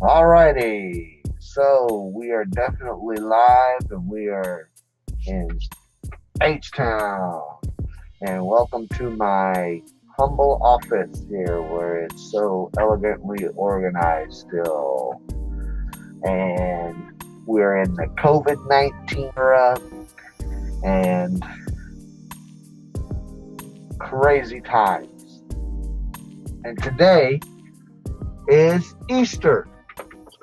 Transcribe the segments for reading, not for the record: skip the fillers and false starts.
Alrighty, so we are definitely live and we are in H-Town. And welcome to my humble office here where it's so elegantly organized still. And we're in the COVID-19 era and crazy times. And today is Easter.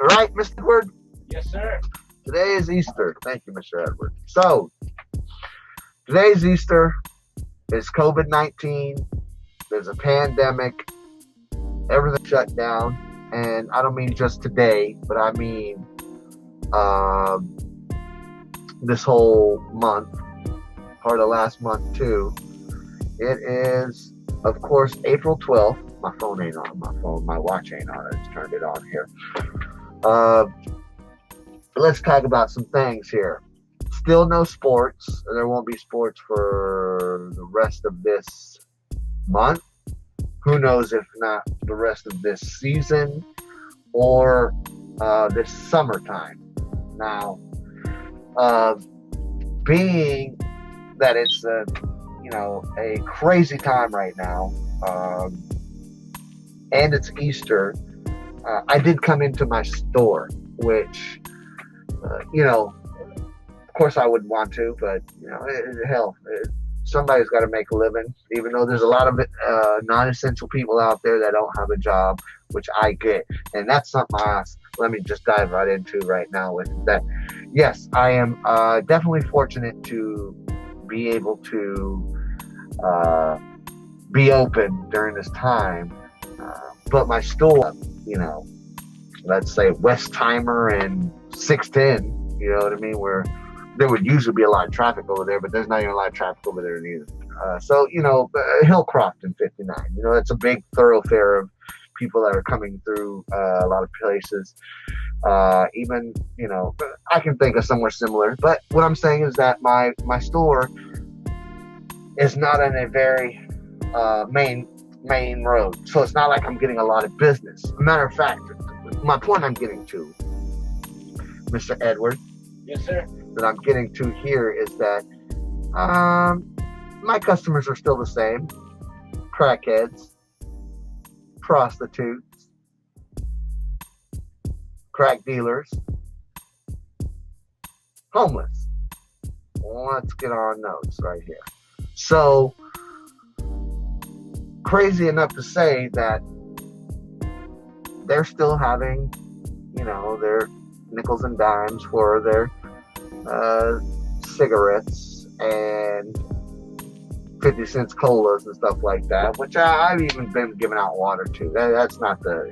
Right, Mr. Edward? Yes, sir. Today is Easter. Thank you, Mr. Edward. So, today's Easter is COVID-19. There's a pandemic. Everything shut down. And I don't mean just today, but I mean this whole month, part of last month too. It is, of course, April 12th. My phone ain't on. My watch ain't on. I just turned it on here. Let's talk about some things here. Still no sports. There won't be sports for the rest of this month. Who knows if not the rest of this season or this summertime. Now, being that it's a crazy time right now, and it's Easter, I did come into my store, which, of course I wouldn't want to, but, hell, somebody's got to make a living, even though there's a lot of non-essential people out there that don't have a job, which I get. And that's something let me just dive right into right now with that. Yes, I am definitely fortunate to be able to be open during this time. But my store, let's say Westheimer and 610, you know what I mean, where there would usually be a lot of traffic over there, but there's not even a lot of traffic over there either. Hillcroft and 59, it's a big thoroughfare of people that are coming through a lot of places. Even, I can think of somewhere similar. But what I'm saying is that my store is not on a very main road. So it's not like I'm getting a lot of business. Matter of fact, my point I'm getting to, Mr. Edward. Yes, sir. That I'm getting to here is that my customers are still the same. Crackheads, prostitutes, crack dealers, homeless. Let's get on those right here. So, crazy enough to say that they're still having, their nickels and dimes for their cigarettes and 50 cents colas and stuff like that, which I've even been giving out water to. That's not the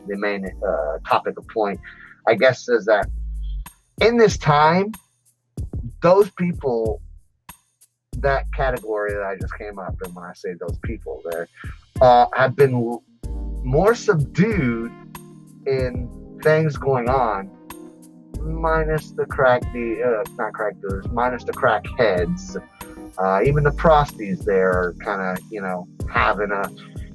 main topic of point. I guess is that in this time, those people, that category that I just came up in, when I say those people there, have been more subdued in things going on, minus the not crack dealers, minus the crackheads. Even the prosties there are kind of, having a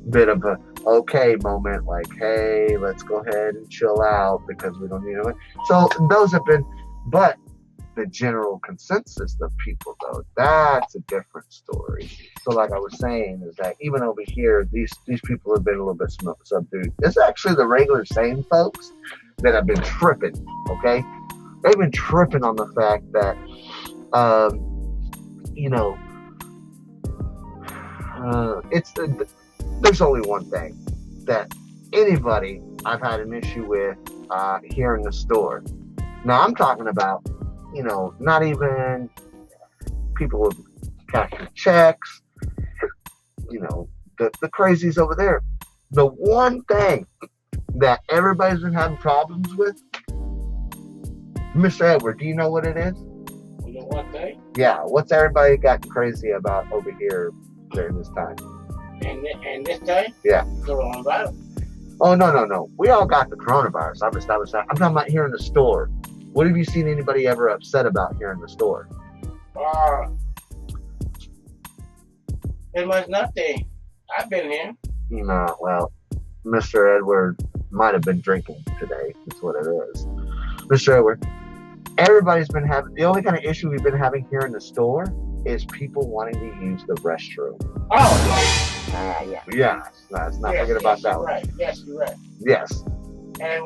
bit of a okay moment, like, hey, let's go ahead and chill out because we don't need it. So those have been, but the general consensus of people, though, that's a different story. So like I was saying, is that even over here, these people have been a little bit subdued. It's actually the regular same folks that have been tripping, okay? They've been tripping on the fact that, there's only one thing that anybody I've had an issue with here in the store. Now, I'm talking about, not even people with cashing checks, the crazies over there. The one thing that everybody's been having problems with, Mr. Edward, do you know what it is? You know what thing? Yeah, what's everybody got crazy about over here during this time? And this time? Yeah. Coronavirus. Oh, no. We all got the coronavirus. I'm talking about here in the store. What have you seen anybody ever upset about here in the store? It was nothing. I've been here. No, well, Mr. Edward, might have been drinking today. That's what it is. Mr. Edward, everybody's been having, the only kind of issue we've been having here in the store is people wanting to use the restroom. Oh, yeah. Yeah, let's not forget about that one. Right. Yes, you're right. Yes. And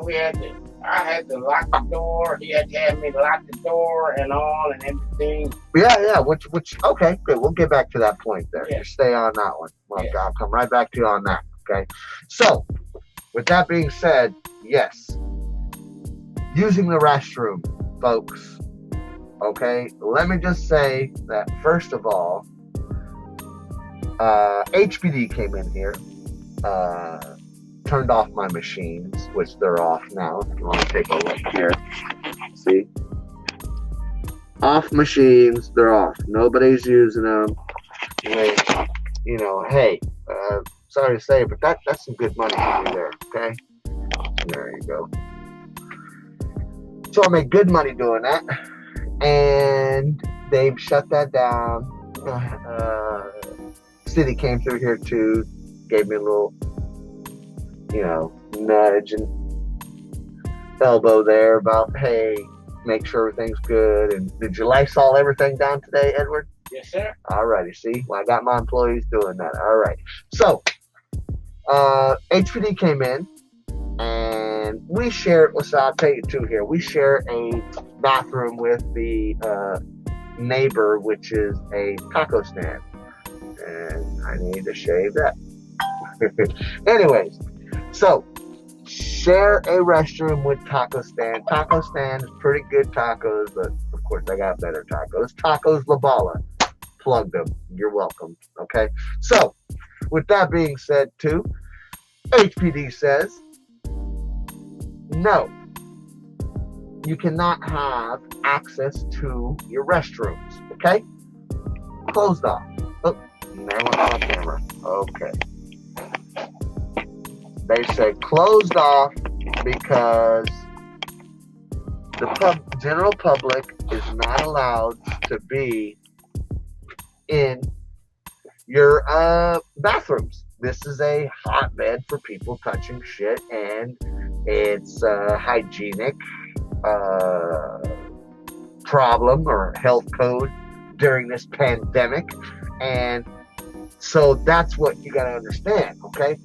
I had to lock the door. He had to have me lock the door and all and everything. Yeah, which, okay, good. We'll get back to that point there. Yeah. You stay on that one. Well, Yeah. I'll come right back to you on that, okay? So, with that being said, yes, using the restroom, folks, okay? Let me just say that, first of all, HPD came in here, turned off my machines, which they're off now. If you want to take a look here, see? Off machines, they're off. Nobody's using them. You know, hey, sorry to say, but that's some good money for me there, okay? There you go. So I made good money doing that, and they've shut that down. City came through here too, gave me a little, nudge and elbow there about, hey, make sure everything's good. And did you Lysol everything down today, Edward? Yes, sir. Alrighty, see? Well, I got my employees doing that. Alright. So, HPD came in, and we share, so I'll tell you too here, we share a bathroom with the neighbor, which is a taco stand. And I need to shave that. Anyways, so, share a restroom with taco stand. Taco stand is pretty good tacos, but of course I got better tacos. Tacos La Bala. Plug them. You're welcome. Okay? So, with that being said too, HPD says, no, you cannot have access to your restrooms. Okay? Closed off. Oh, there went on camera. Okay. They said closed off because the general public is not allowed to be in your bathrooms. This is a hotbed for people touching shit, and it's a hygienic problem or health code during this pandemic. And so that's what you got to understand, okay?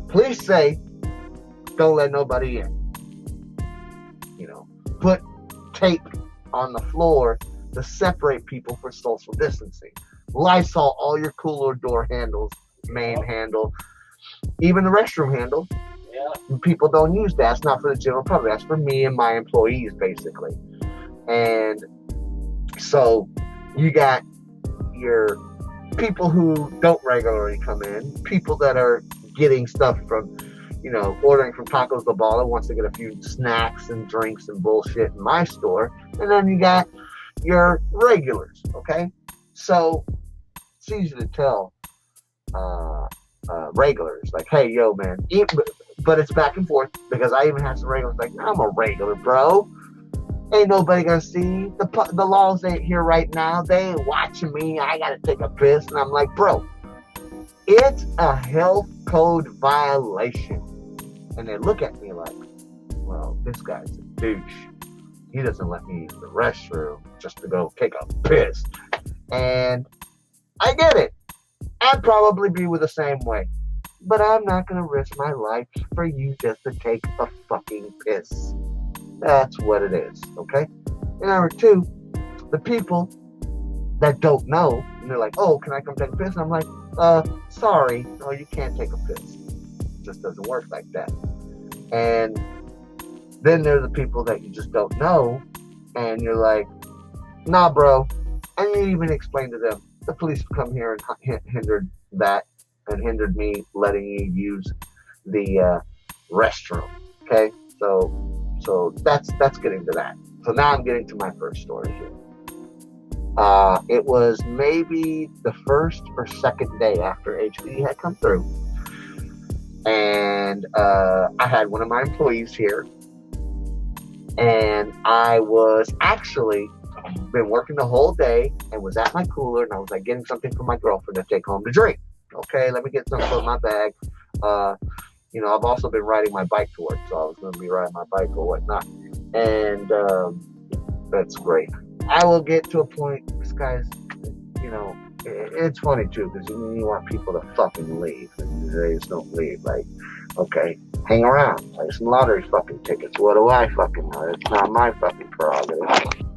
Police say, don't let nobody in. Put tape on the floor to separate people for social distancing. Lysol all your cooler door handles, main handle, even the restroom handle. Yeah. People don't use that. It's not for the general public. That's for me and my employees, basically. And so you got your people who don't regularly come in, people that are getting stuff from, ordering from Tacos La Bala wants to get a few snacks and drinks and bullshit in my store. And then you got your regulars, okay? So it's easy to tell regulars, like, hey, yo, man. But it's back and forth, because I even have some regulars like, I'm a regular, bro. Ain't nobody gonna see. The laws ain't here right now. They ain't watching me. I gotta take a piss. And I'm like, bro, it's a health code violation. And they look at me like, well, this guy's a douche. He doesn't let me use the restroom just to go take a piss. And I get it. I'd probably be with the same way. But I'm not going to risk my life for you just to take a fucking piss. That's what it is, okay? And number two, the people that don't know, and they're like, oh, can I come take a piss? And I'm like, sorry, no, you can't take a piss. It just doesn't work like that. And then there are the people that you just don't know, and you're like, nah, bro. And you even explain to them, the police have come here and hindered that, and hindered me letting you use the restroom. Okay, so that's getting to that. So now I'm getting to my first story here. It was maybe the first or second day after HPD had come through, and I had one of my employees here, and I was actually been working the whole day and was at my cooler, and I was like getting something for my girlfriend to take home to drink. Okay, let me get something in my bag. I've also been riding my bike to work, so I was going to be riding my bike or whatnot. And that's great. I will get to a point, this guy's, it's funny too, because you want people to fucking leave, and they just don't leave. Like, okay, hang around, play some lottery fucking tickets. What do I fucking know? It's not my fucking prerogative.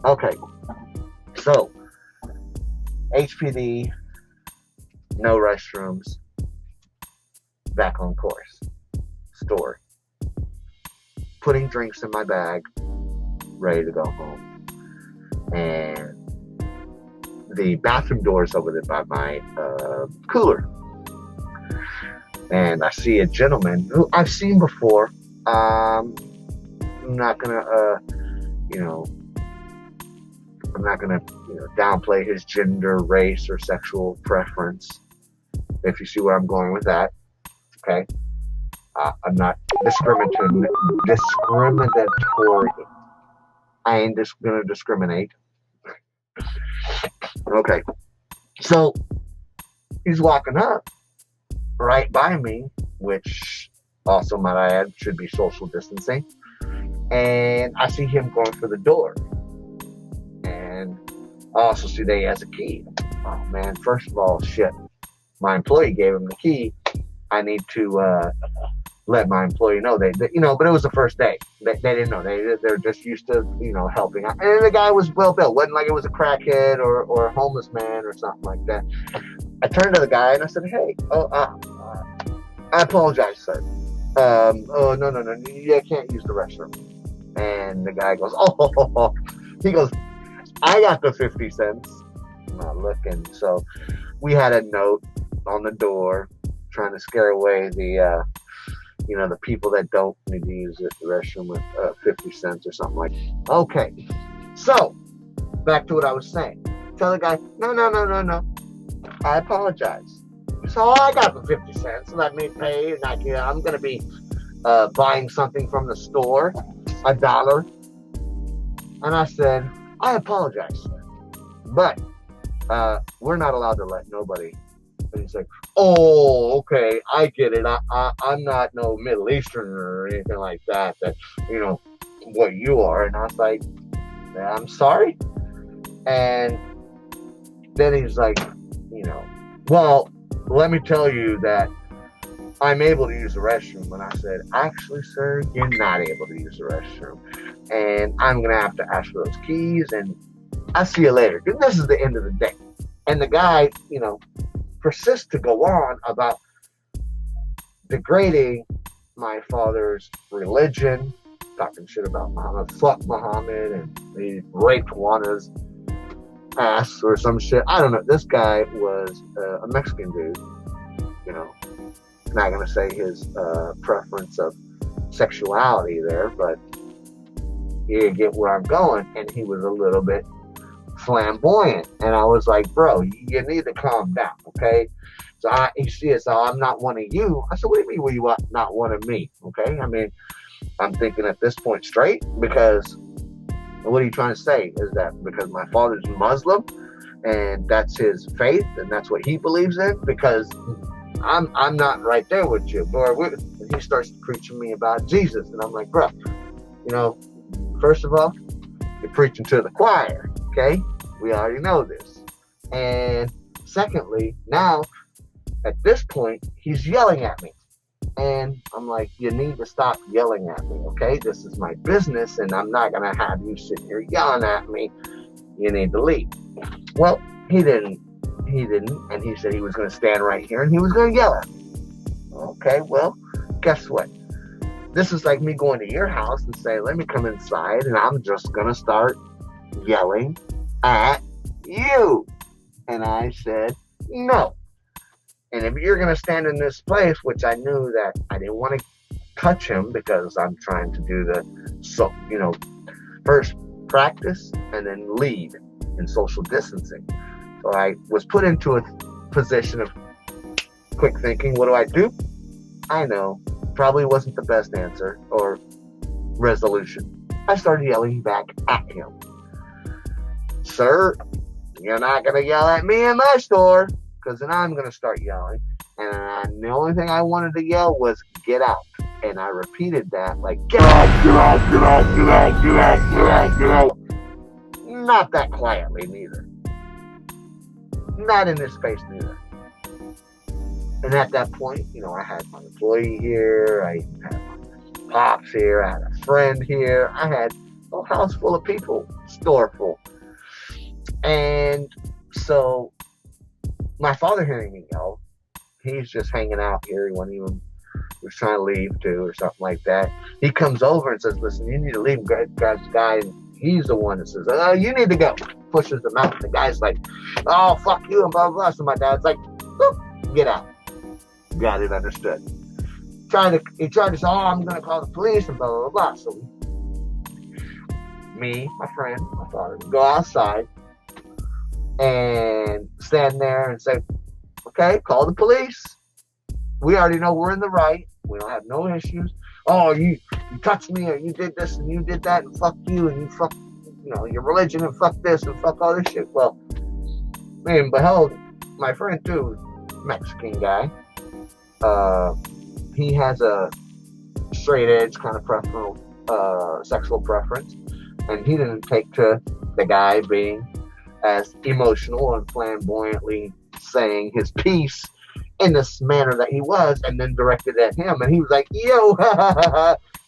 Okay, so HPD, no restrooms, back on course. Store. Putting drinks in my bag, ready to go home. And the bathroom door is over there by my cooler. And I see a gentleman who I've seen before. I'm not gonna, downplay his gender, race, or sexual preference. If you see where I'm going with that, okay. I'm not discriminatory. I ain't just gonna discriminate. Okay. So he's walking up right by me, which also, might I add, should be social distancing. And I see him going for the door. And I also see that he has a key. Oh man, first of all, shit. My employee gave him the key. I need to let my employee know but it was the first day. They didn't know. They're just used to, helping out. And the guy was well built. Wasn't like it was a crackhead or a homeless man or something like that. I turned to the guy and I said, hey, I apologize, sir. No. You can't use the restroom. And the guy goes, he goes, I got the 50 cents. I'm not looking. So we had a note on the door trying to scare away the people that don't need to use the restroom with 50 cents or something like that. Okay, so back to what I was saying. Tell the guy, no. I apologize. So I got the 50 cents. Let me pay. I'm going to be buying something from the store, $1. And I said, I apologize, sir, but we're not allowed to let nobody. And he's like, oh, okay, I get it. I'm not no Middle Eastern or anything like that, what you are. And I was like, I'm sorry. And then he's like, well, let me tell you that I'm able to use the restroom. And I said, actually, sir, you're not able to use the restroom. And I'm going to have to ask for those keys. And I'll see you later. Because this is the end of the day. And the guy, persists to go on about degrading my father's religion, talking shit about Muhammad, fuck Muhammad, and he raped Juana's ass or some shit. I don't know. This guy was a Mexican dude, not gonna say his preference of sexuality there, but you get where I'm going. And he was a little bit flamboyant, and I was like, bro, you need to calm down, okay? So he says, I'm not one of you. I said, what do you mean, were you not one of me? Okay, I mean, I'm thinking at this point straight, because what are you trying to say? Is that because my father's Muslim and that's his faith and that's what he believes in? Because I'm not right there with you, boy. And he starts preaching me about Jesus, and I'm like, bro, first of all, you're preaching to the choir. Okay, we already know this. And secondly, now at this point, he's yelling at me. And I'm like, you need to stop yelling at me, okay? This is my business, and I'm not going to have you sitting here yelling at me. You need to leave. Well, he didn't. And he said he was going to stand right here, and he was going to yell at me. Okay, well, guess what? This is like me going to your house and saying, let me come inside, and I'm just going to start yelling at you. And I said, no. And if you're going to stand in this place, which I knew that I didn't want to touch him because I'm trying to do first practice and then lead in social distancing. So I was put into a position of quick thinking. What do? I know. Probably wasn't the best answer or resolution. I started yelling back at him. Sir, you're not going to yell at me in my store, because then I'm going to start yelling. And the only thing I wanted to yell was, get out. And I repeated that, like, get out, get out, get out, get out, get out, get out, get out. Not that quietly, neither. Not in his face, neither. And at that point, I had my employee here, I had my pops here, I had a friend here, I had a house full of people, store full. And so my father hearing me yell, he's just hanging out here. He was trying to leave too or something like that. He comes over and says, listen, you need to leave. Guys, guy, he's the one that says, you need to go. Pushes him out. The guy's like, oh, fuck you, and blah, blah, blah. So my dad's like, get out. Got it, understood. He tried to say, I'm going to call the police and blah, blah, blah. So me, my friend, my father, go outside and stand there and say, okay, call the police. We already know we're in the right. We don't have no issues. Oh, you touched me, or you did this and you did that, and fuck you, and you fuck, your religion, and fuck this and fuck all this shit. Well, man, behold, my friend too, Mexican guy. He has a straight edge kind of sexual preference, and he didn't take to the guy being as emotional and flamboyantly saying his piece in this manner that he was, and then directed at him. And he was like, yo,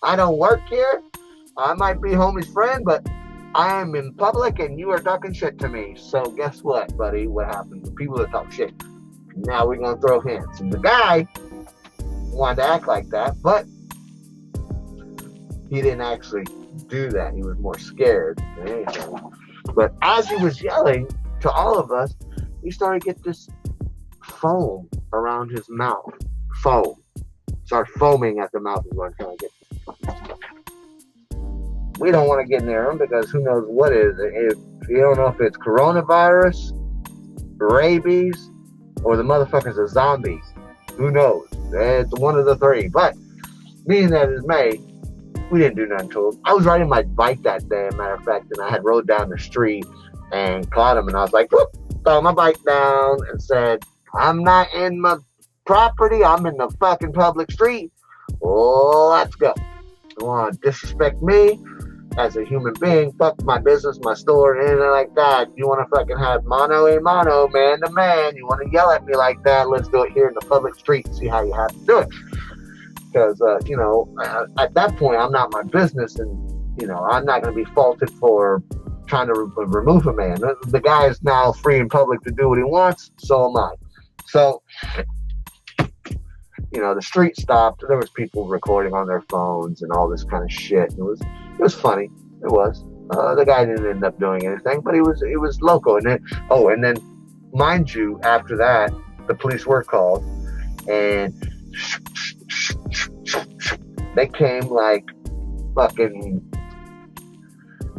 I don't work here. I might be homie's friend, but I am in public and you are talking shit to me. So guess what, buddy? What happened? The people that talk shit. Now we're going to throw hands. And the guy wanted to act like that, but he didn't actually do that. He was more scared than anything. But as he was yelling to all of us, he started to get this foam around his mouth. Foam. Started foaming at the mouth is what I'm trying to get. We don't want to get near him because who knows what is it. If you don't know if it's coronavirus, rabies, or the motherfucker's a zombie. Who knows? It's one of the three. But being that it's May, we didn't do nothing to him. I was riding my bike that day, as a matter of fact, and I had rode down the street and caught him, and I was like, whoop, throw my bike down and said, I'm not in my property, I'm in the fucking public street. Oh, let's go. You want to disrespect me as a human being, fuck my business, my store, and anything like that. You want to fucking have mano a mano, man to man. You want to yell at me like that, let's do it here in the public street and see how you have to do it. Because, at that point, I'm not my business, and, I'm not going to be faulted for trying to remove a man. The guy is now free in public to do what he wants, so am I. So, the street stopped. There was people recording on their phones and all this kind of shit. It was funny. It was. The guy didn't end up doing anything, but it was local. And then, mind you, after that, the police were called, and they came like fucking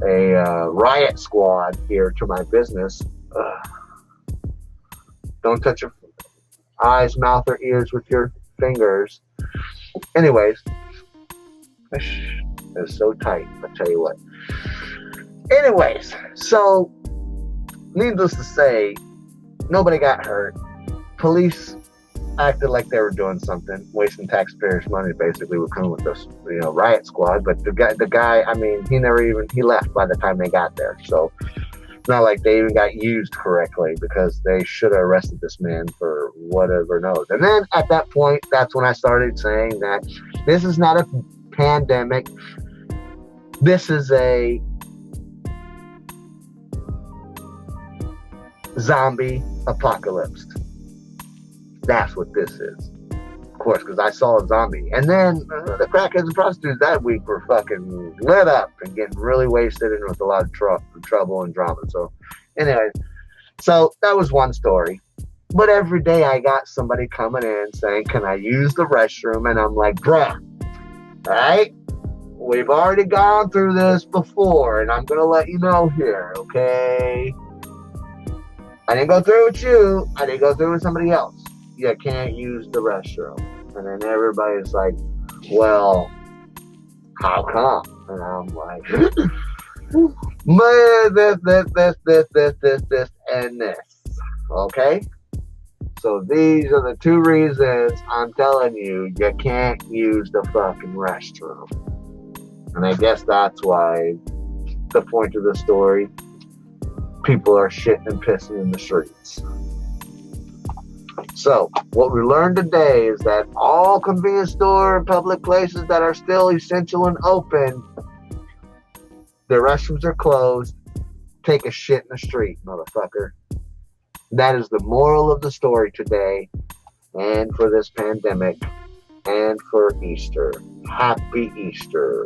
a riot squad here to my business. Don't touch your eyes, mouth, or ears with your fingers. Anyways, it's so tight, I'll tell you what. Anyways, so needless to say, nobody got hurt. Police acted like they were doing something, wasting taxpayers' money. Basically, would come with this, riot squad. But the guy, I mean, he left by the time they got there. So it's not like they even got used correctly, because they should have arrested this man for whatever knows. And then at that point, that's when I started saying that this is not a pandemic. This is a zombie apocalypse. That's what this is. Of course, because I saw a zombie. And then the crackheads and prostitutes that week were fucking lit up and getting really wasted and with a lot of trouble and drama. So, anyway, so that was one story. But every day I got somebody coming in saying, can I use the restroom? And I'm like, bruh, all right? We've already gone through this before, and I'm going to let you know here, okay? I didn't go through with you. I didn't go through with somebody else. You can't use the restroom. And then everybody's like, well, how come? And I'm like, this, and this. Okay? So these are the two reasons I'm telling you can't use the fucking restroom. And I guess that's why the point of the story, people are shitting and pissing in the streets. So, what we learned today is that all convenience store and public places that are still essential and open, their restrooms are closed. Take a shit in the street, motherfucker. That is the moral of the story today, and for this pandemic, and for Easter. Happy Easter.